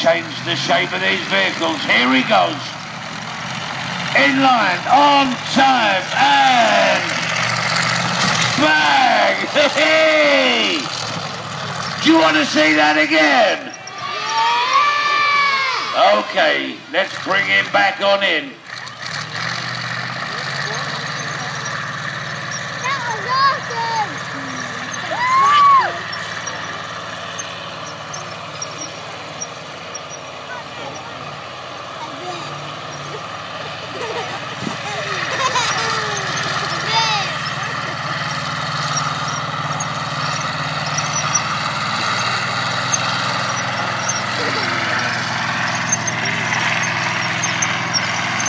change the shape of these vehicles. Here he goes. In line, on time, and bang! Hey! Do you want to see that again? Okay, let's bring him back on in. That was awesome!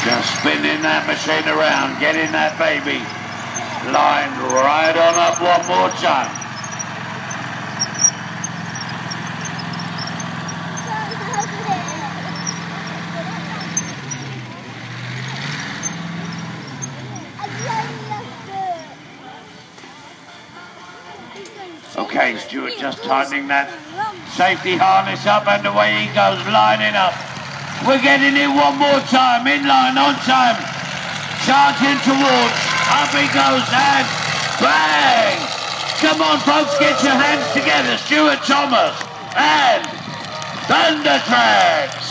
Just spinning that machine around, getting that baby lined right on up one more time. Okay, Stuart, just tightening that safety harness up, and away he goes, lining up. We're getting it one more time, in line, on time, charging towards, up he goes, and bang! Come on, folks, get your hands together. Stuart Thomas and Thundertracks.